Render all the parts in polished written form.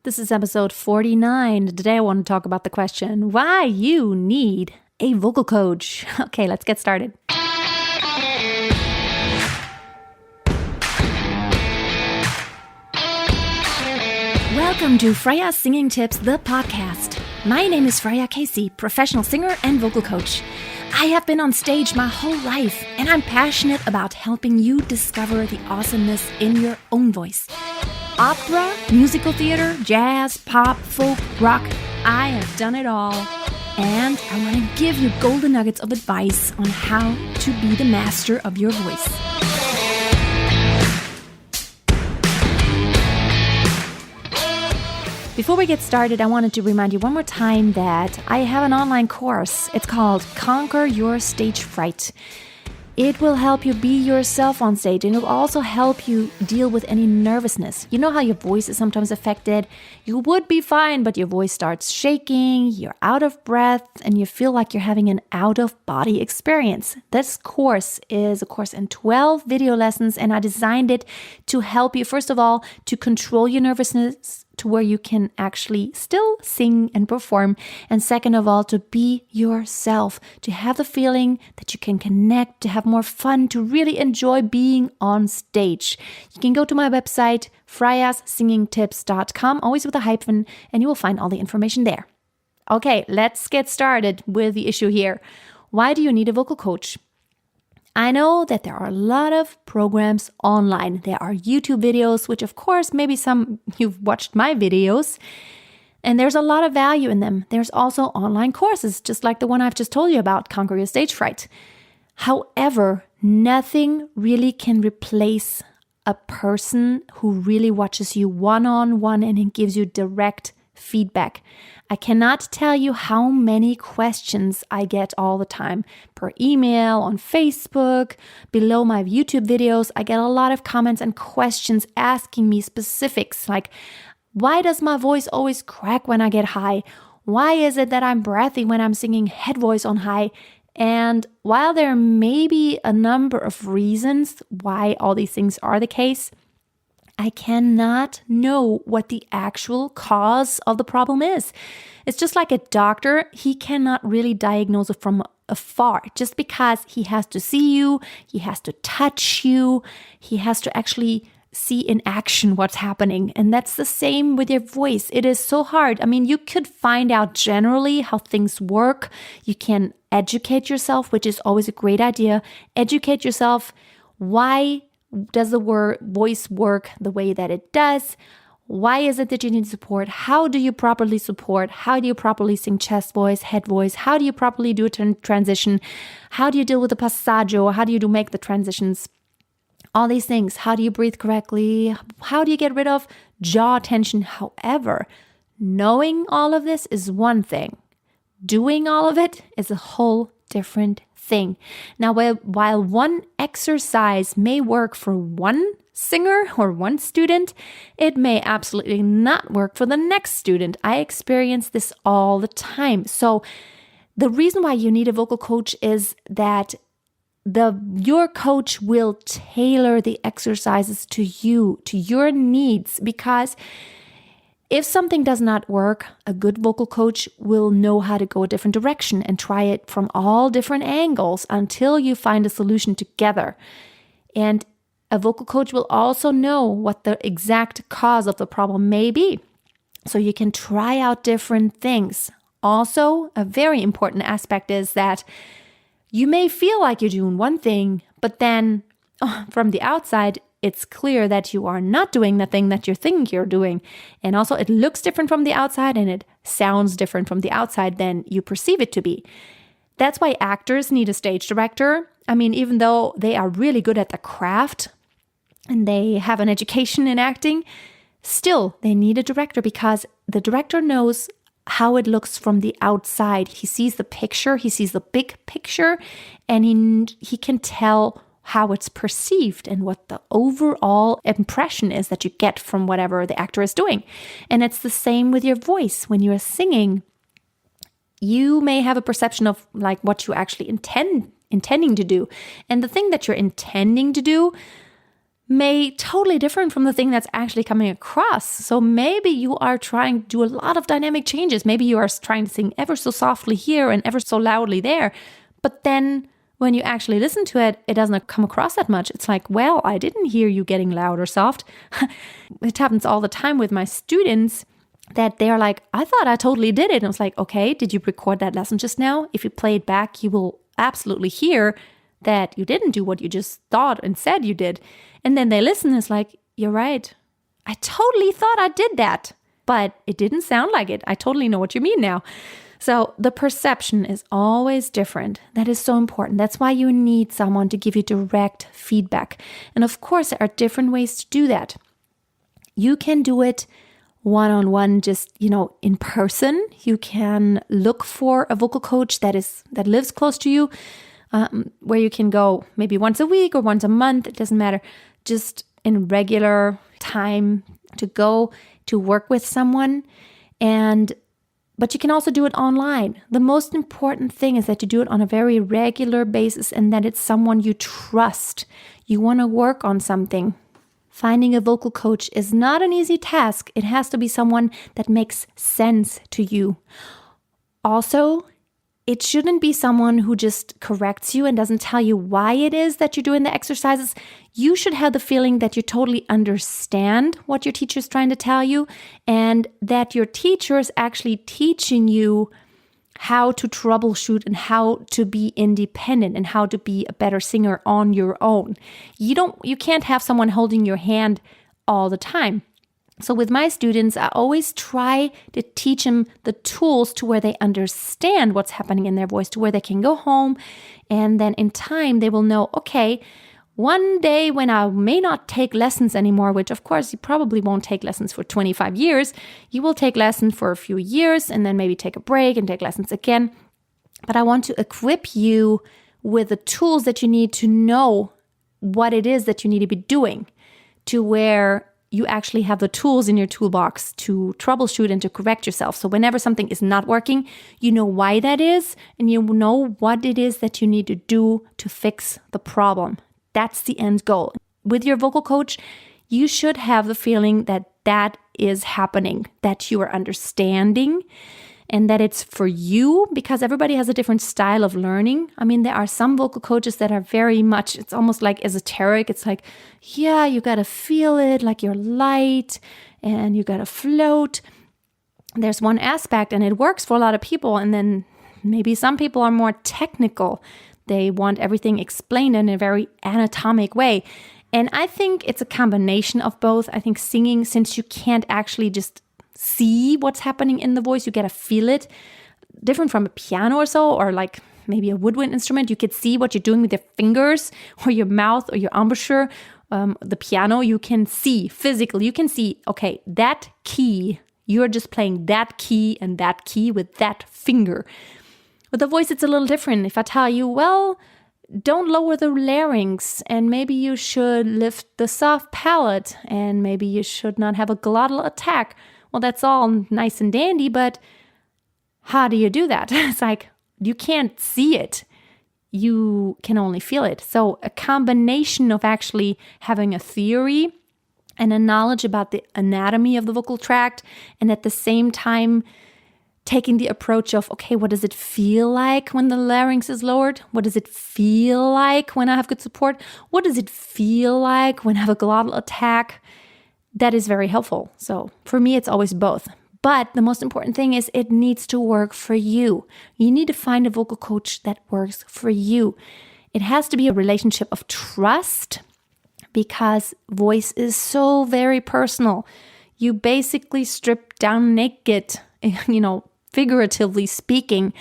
This is episode 49. Today I want to talk about the question, why you need a vocal coach. Okay, let's get started. Welcome to Freya Singing Tips, the podcast. My name is Freya Casey, professional singer and vocal coach. I have been on stage my whole life, and I'm passionate about helping you discover the awesomeness in your own voice. Opera, musical theater, jazz, pop, folk, rock, I have done it all. And I want to give you golden nuggets of advice on how to be the master of your voice. Before we get started, I wanted to remind you one more time that I have an online course. It's called Conquer Your Stage Fright. It will help you be yourself on stage, and it will also help you deal with any nervousness. You know how your voice is sometimes affected? You would be fine, but your voice starts shaking, you're out of breath, and you feel like you're having an out-of-body experience. This course is a course in 12 video lessons, and I designed it to help you, first of all, to control your nervousness to where you can actually still sing and perform. And second of all, to be yourself, to have the feeling that you can connect, to have more fun, to really enjoy being on stage. You can go to my website, freyasingingtips.com, always with a hyphen, and you will find all the information there. Okay, let's get started with the issue here. Why do you need a vocal coach? I know that there are a lot of programs online. There are YouTube videos, which of course, maybe some you've watched my videos, and there's a lot of value in them. There's also online courses, just like the one I've just told you about, Conquer Your Stage Fright. However, nothing really can replace a person who really watches you one-on-one and gives you direct feedback. I cannot tell you how many questions I get all the time per email, on Facebook, below my YouTube videos. I get a lot of comments and questions asking me specifics like, why does my voice always crack when I get high? Why is it that I'm breathy when I'm singing head voice on high? And while there may be a number of reasons why all these things are the case, I cannot know what the actual cause of the problem is. It's just like a doctor. He cannot really diagnose it from afar just because he has to see you, he has to touch you, he has to actually see in action what's happening. And that's the same with your voice. It is so hard. I mean, you could find out generally how things work. You can educate yourself, which is always a great idea. Educate yourself. Why does the voice work the way that it does? Why is it that you need support? How do you properly support? How do you properly sing chest voice, head voice? How do you properly do a transition? How do you deal with the passaggio? How do you make the transitions? All these things. How do you breathe correctly? How do you get rid of jaw tension? However, knowing all of this is one thing. Doing all of it is a whole different thing. Now, while one exercise may work for one singer or one student, it may absolutely not work for the next student. I experience this all the time. So the reason why you need a vocal coach is that your coach will tailor the exercises to you, to your needs, because if something does not work, a good vocal coach will know how to go a different direction and try it from all different angles until you find a solution together. And a vocal coach will also know what the exact cause of the problem may be, so you can try out different things. Also, a very important aspect is that you may feel like you're doing one thing, but then from the outside, it's clear that you are not doing the thing that you think you're doing. And also it looks different from the outside and it sounds different from the outside than you perceive it to be. That's why actors need a stage director. I mean, even though they are really good at the craft and they have an education in acting, still they need a director because the director knows how it looks from the outside. He sees the picture, he sees the big picture, and he can tell how it's perceived and what the overall impression is that you get from whatever the actor is doing. And it's the same with your voice. When you're singing, you may have a perception of like what you actually intending to do. And the thing that you're intending to do may totally different from the thing that's actually coming across. So maybe you are trying to do a lot of dynamic changes. Maybe you are trying to sing ever so softly here and ever so loudly there. But then when you actually listen to it, it doesn't come across that much. It's like, well, I didn't hear you getting loud or soft. It happens all the time with my students that they're like, I thought I totally did it. And I was like, okay, did you record that lesson just now? If you play it back, you will absolutely hear that you didn't do what you just thought and said you did. And then they listen and it's like, you're right. I totally thought I did that, but it didn't sound like it. I totally know what you mean now. So the perception is always different. That is so important. That's why you need someone to give you direct feedback. And of course, there are different ways to do that. You can do it one-on-one, just, in person. You can look for a vocal coach that lives close to you, where you can go maybe once a week or once a month. It doesn't matter. Just in regular time to go to work with someone. But you can also do it online. The most important thing is that you do it on a very regular basis and that it's someone you trust. You want to work on something. Finding a vocal coach is not an easy task. It has to be someone that makes sense to you. Also, it shouldn't be someone who just corrects you and doesn't tell you why it is that you're doing the exercises. You should have the feeling that you totally understand what your teacher is trying to tell you and that your teacher is actually teaching you how to troubleshoot and how to be independent and how to be a better singer on your own. You can't have someone holding your hand all the time. So with my students, I always try to teach them the tools to where they understand what's happening in their voice, to where they can go home. And then in time, they will know, okay, one day when I may not take lessons anymore, which of course you probably won't take lessons for 25 years, you will take lessons for a few years and then maybe take a break and take lessons again. But I want to equip you with the tools that you need to know what it is that you need to be doing, to where you actually have the tools in your toolbox to troubleshoot and to correct yourself. So whenever something is not working, you know why that is, and you know what it is that you need to do to fix the problem. That's the end goal. With your vocal coach, you should have the feeling that that is happening, that you are understanding, and that it's for you, because everybody has a different style of learning. I mean, there are some vocal coaches that are very much, it's almost like esoteric. It's like, yeah, you got to feel it, like you're light and you got to float. There's one aspect and it works for a lot of people. And then maybe some people are more technical. They want everything explained in a very anatomic way. And I think it's a combination of both. I think singing, since you can't actually just see what's happening in the voice, you get to feel it. Different from a piano or so, or like maybe a woodwind instrument, you could see what you're doing with your fingers or your mouth or your embouchure. The piano, you can see physically, you can see, okay, that key, you're just playing that key and that key with that finger. With the voice, it's a little different. If I tell you, well, don't lower the larynx, and maybe you should lift the soft palate, and maybe you should not have a glottal attack. Well, that's all nice and dandy, but how do you do that? It's like, you can't see it. You can only feel it. So a combination of actually having a theory and a knowledge about the anatomy of the vocal tract, and at the same time taking the approach of, okay, what does it feel like when the larynx is lowered? What does it feel like when I have good support? What does it feel like when I have a glottal attack? That is very helpful. So for me, it's always both. But the most important thing is it needs to work for you. You need to find a vocal coach that works for you. It has to be a relationship of trust, because voice is so very personal. You basically strip down naked, figuratively speaking.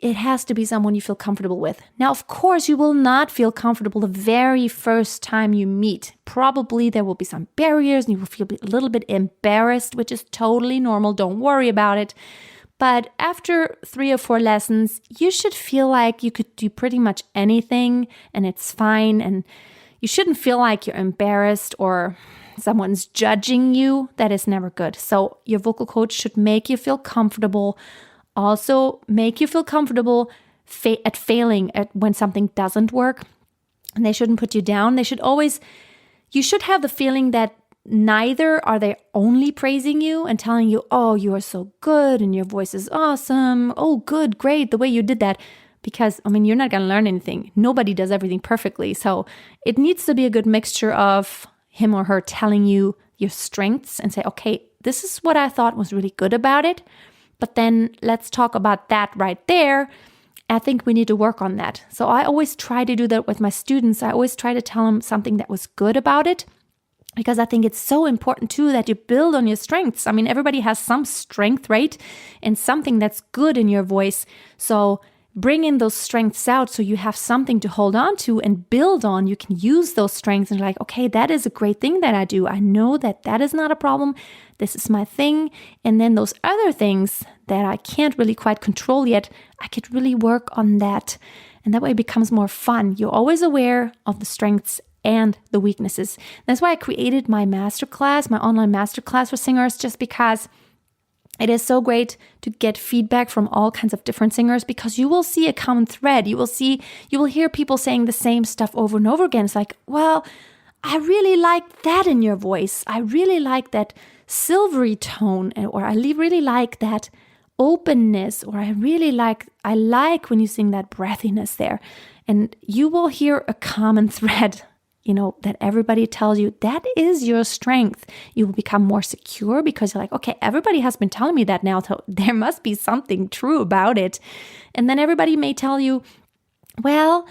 It has to be someone you feel comfortable with. Now, of course, you will not feel comfortable the very first time you meet. Probably there will be some barriers and you will feel a little bit embarrassed, which is totally normal. Don't worry about it. But after 3 or 4 lessons, you should feel like you could do pretty much anything and it's fine. And you shouldn't feel like you're embarrassed or someone's judging you. That is never good. So your vocal coach should make you feel comfortable. Also, make you feel comfortable at failing at when something doesn't work. And they shouldn't put you down. They should always, you should have the feeling that neither are they only praising you and telling you, oh, you are so good and your voice is awesome. Oh, good, great, the way you did that. Because, you're not going to learn anything. Nobody does everything perfectly. So it needs to be a good mixture of him or her telling you your strengths and say, okay, this is what I thought was really good about it. But then let's talk about that right there. I think we need to work on that. So I always try to do that with my students. I always try to tell them something that was good about it, because I think it's so important too that you build on your strengths. Everybody has some strength, right? And something that's good in your voice. So bring in those strengths out so you have something to hold on to and build on. You can use those strengths and like, okay, that is a great thing that I do. I know that that is not a problem. This is my thing. And then those other things that I can't really quite control yet, I could really work on that. And that way it becomes more fun. You're always aware of the strengths and the weaknesses. That's why I created my masterclass, my online masterclass for singers, just because it is so great to get feedback from all kinds of different singers, because you will see a common thread. You will hear people saying the same stuff over and over again. It's like, well, I really like that in your voice. I really like that silvery tone, or I really like that openness, or I like when you sing that breathiness there. And you will hear a common thread, that everybody tells you that is your strength. You will become more secure because you're like, okay, everybody has been telling me that now, so there must be something true about it. And then everybody may tell you, well,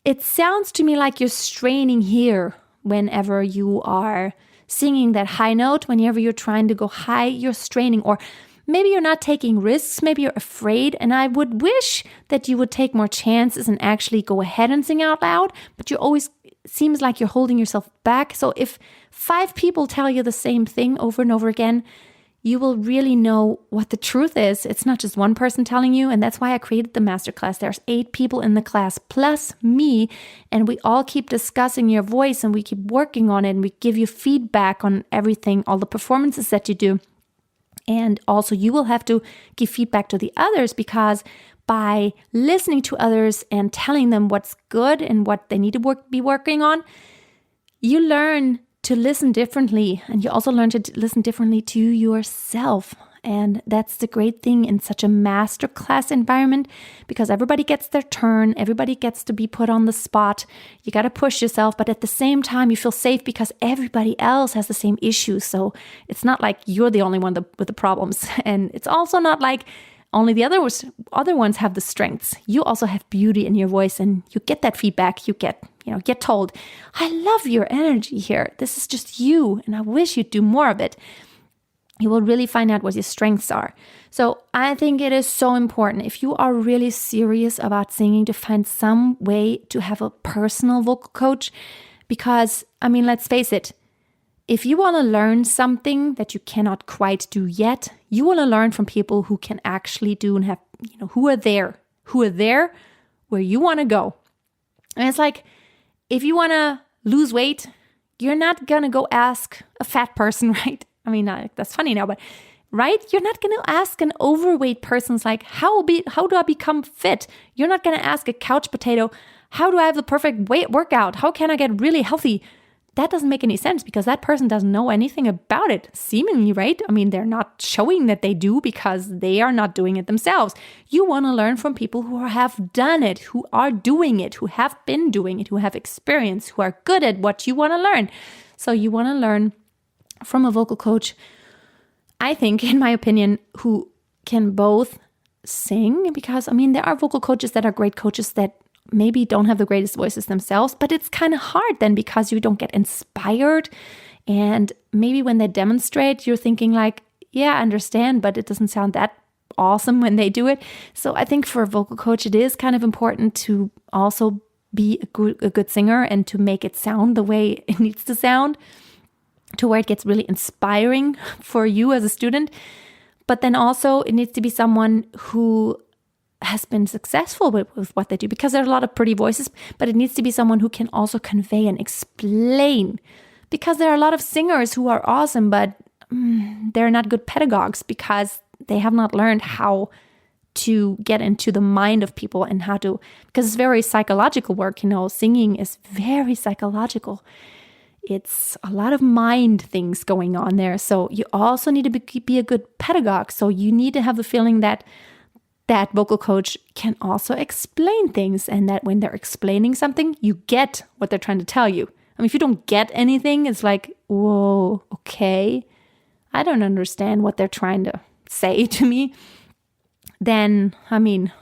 it sounds to me like you're straining here whenever you are singing that high note. Whenever you're trying to go high, you're straining, or maybe you're not taking risks, maybe you're afraid. And I would wish that you would take more chances and actually go ahead and sing out loud, but you always seems like you're holding yourself back. So if 5 people tell you the same thing over and over again, you will really know what the truth is. It's not just one person telling you. And that's why I created the masterclass. There's 8 people in the class plus me, and we all keep discussing your voice and we keep working on it, and we give you feedback on everything, all the performances that you do. And also you will have to give feedback to the others, because by listening to others and telling them what's good and what they need to be working on, you learn to listen differently, and you also learn to listen differently to yourself. And that's the great thing in such a masterclass environment, because everybody gets their turn, everybody gets to be put on the spot. You got to push yourself, but at the same time, you feel safe because everybody else has the same issues. So it's not like you're the only one with the problems, and it's also not like only the other ones have the strengths. You also have beauty in your voice, and you get that feedback. You get told, I love your energy here. This is just you, and I wish you'd do more of it. You will really find out what your strengths are. So I think it is so important, if you are really serious about singing, to find some way to have a personal vocal coach. Because, let's face it, if you want to learn something that you cannot quite do yet, you want to learn from people who can actually do and have, who are there where you want to go. And it's like, if you want to lose weight, you're not going to go ask a fat person, right? That's funny now, but right? You're not going to ask an overweight person, like, how do I become fit? You're not going to ask a couch potato, how do I have the perfect weight workout? How can I get really healthy? That doesn't make any sense, because that person doesn't know anything about it, seemingly, right? They're not showing that they do, because they are not doing it themselves. You want to learn from people who have done it, who are doing it, who have been doing it, who have experience, who are good at what you want to learn. So you want to learn from a vocal coach, I think, in my opinion, who can both sing, because, there are vocal coaches that are great coaches that maybe don't have the greatest voices themselves, but it's kind of hard then, because you don't get inspired. And maybe when they demonstrate, you're thinking like, yeah, I understand, but it doesn't sound that awesome when they do it. So I think for a vocal coach, it is kind of important to also be a good singer and to make it sound the way it needs to sound, to where it gets really inspiring for you as a student. But then also it needs to be someone who has been successful with what they do, because there are a lot of pretty voices, but it needs to be someone who can also convey and explain, because there are a lot of singers who are awesome, but they're not good pedagogues, because they have not learned how to get into the mind of people and because it's very psychological work, singing is very psychological. It's a lot of mind things going on there. So you also need to be a good pedagogue. So you need to have the feeling that that vocal coach can also explain things, and that when they're explaining something, you get what they're trying to tell you. I mean, if you don't get anything, it's like, whoa, okay, I don't understand what they're trying to say to me. Then, I mean,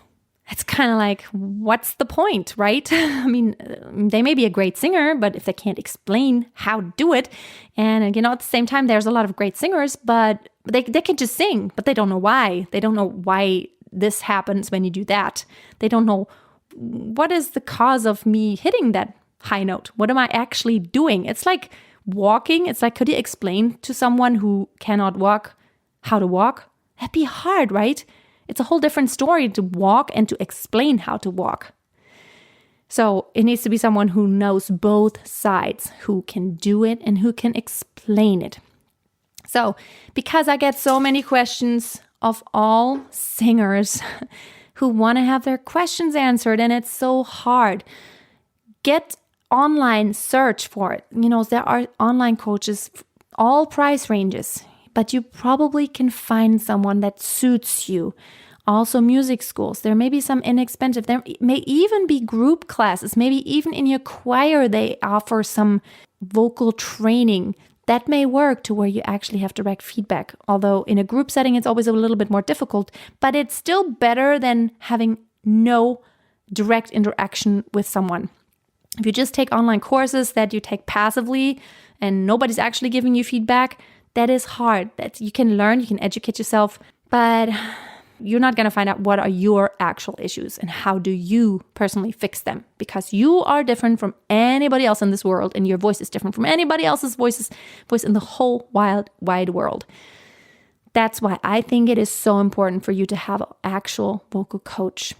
it's kind of like, what's the point, right? I mean, they may be a great singer, but if they can't explain how to do it, and at the same time, there's a lot of great singers, but they can just sing, but they don't know why. They don't know why this happens when you do that. They don't know what is the cause of me hitting that high note. What am I actually doing? It's like walking. It's like, could you explain to someone who cannot walk how to walk? That'd be hard, right? It's a whole different story to walk and to explain how to walk. So it needs to be someone who knows both sides, who can do it and who can explain it. So because I get so many questions of all singers who want to have their questions answered, and it's so hard, get online, search for it. There are online coaches, all price ranges, but you probably can find someone that suits you. Also music schools, there may be some inexpensive, there may even be group classes, maybe even in your choir they offer some vocal training. That may work to where you actually have direct feedback. Although in a group setting, it's always a little bit more difficult, but it's still better than having no direct interaction with someone. If you just take online courses that you take passively and nobody's actually giving you feedback, that is hard. That you can learn, you can educate yourself, but you're not going to find out what are your actual issues and how do you personally fix them, because you are different from anybody else in this world, and your voice is different from anybody else's voice in the whole wide world. That's why I think it is so important for you to have an actual vocal coach.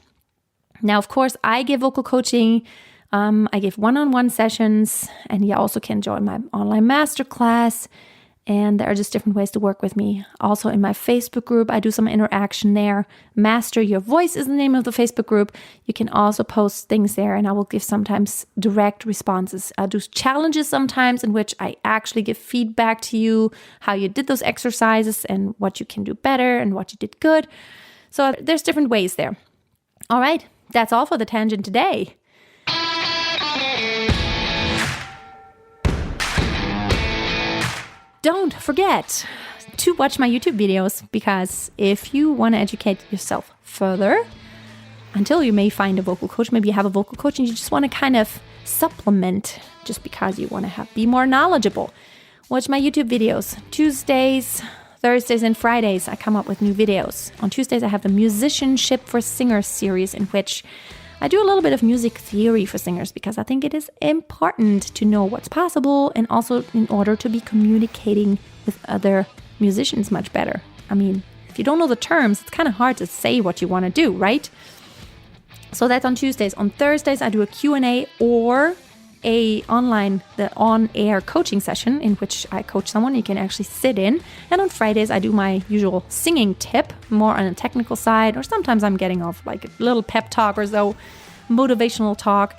Now, of course, I give vocal coaching. I give one-on-one sessions, and you also can join my online masterclass. And there are just different ways to work with me. Also in my Facebook group, I do some interaction there. Master Your Voice is the name of the Facebook group. You can also post things there, and I will give sometimes direct responses. I'll do challenges sometimes in which I actually give feedback to you, how you did those exercises and what you can do better and what you did good. So there's different ways there. All right, that's all for the tangent today. Don't forget to watch my YouTube videos, because if you want to educate yourself further, until you may find a vocal coach, maybe you have a vocal coach and you just want to kind of supplement just because you want to be more knowledgeable, watch my YouTube videos. Tuesdays, Thursdays, and Fridays, I come up with new videos. On Tuesdays, I have the Musicianship for Singers series, in which I do a little bit of music theory for singers, because I think it is important to know what's possible, and also in order to be communicating with other musicians much better. I mean, if you don't know the terms, it's kind of hard to say what you want to do, right? So that's on Tuesdays. On Thursdays, I do a Q&A or the on-air coaching session in which I coach someone you can actually sit in. And on Fridays, I do my usual singing tip, more on the technical side, or sometimes I'm getting off like a little pep talk or so, motivational talk.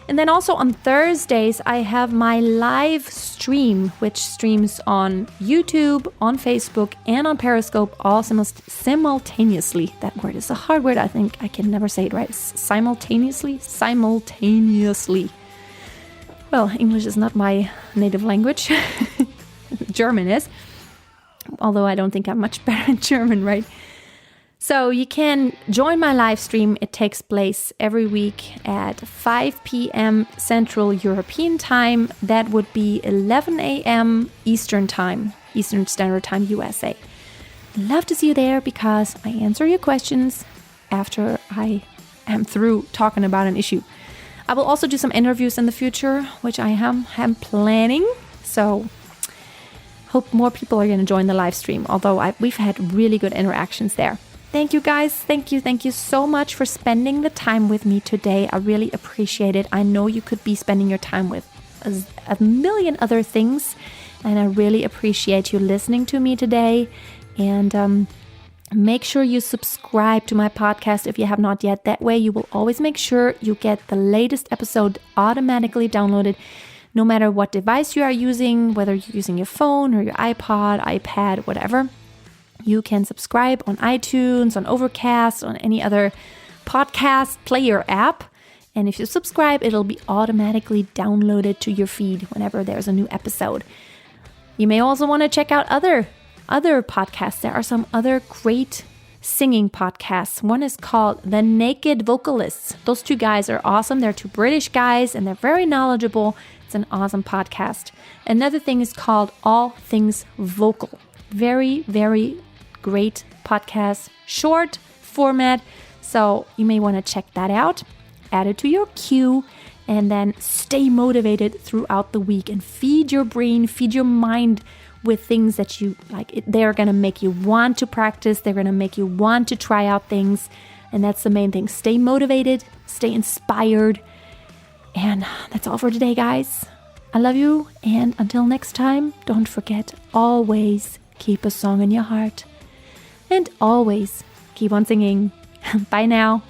And then also on Thursdays, I have my live stream, which streams on YouTube, on Facebook, and on Periscope, all simultaneously. That word is a hard word. I think I can never say it right. Simultaneously. Well, English is not my native language. German is. Although I don't think I'm much better in German, right? So you can join my live stream. It takes place every week at 5 p.m. Central European Time. That would be 11 a.m. Eastern Standard Time, USA. Love to see you there, because I answer your questions after I am through talking about an issue. I will also do some interviews in the future, which I am planning. So hope more people are going to join the live stream, although we've had really good interactions there. Thank you guys. Thank you so much for spending the time with me today. I really appreciate it. I know you could be spending your time with a million other things, and I really appreciate you listening to me today. And make sure you subscribe to my podcast if you have not yet. That way you will always make sure you get the latest episode automatically downloaded no matter what device you are using, whether you're using your phone or your iPod, iPad, whatever. You can subscribe on iTunes, on Overcast, on any other podcast player app. And if you subscribe, it'll be automatically downloaded to your feed whenever there's a new episode. You may also want to check out other podcasts. There are some other great singing podcasts. One is called The Naked Vocalists. Those two guys are awesome. They're two British guys and they're very knowledgeable. It's an awesome podcast. Another thing is called All Things Vocal. Very, very great podcast. Short format. So you may want to check that out. Add it to your queue and then stay motivated throughout the week and feed your brain, feed your mind with things that you like. They're going to make you want to practice. They're going to make you want to try out things. And that's the main thing. Stay motivated, stay inspired. And that's all for today, guys. I love you. And until next time, don't forget, always keep a song in your heart. And always keep on singing. Bye now.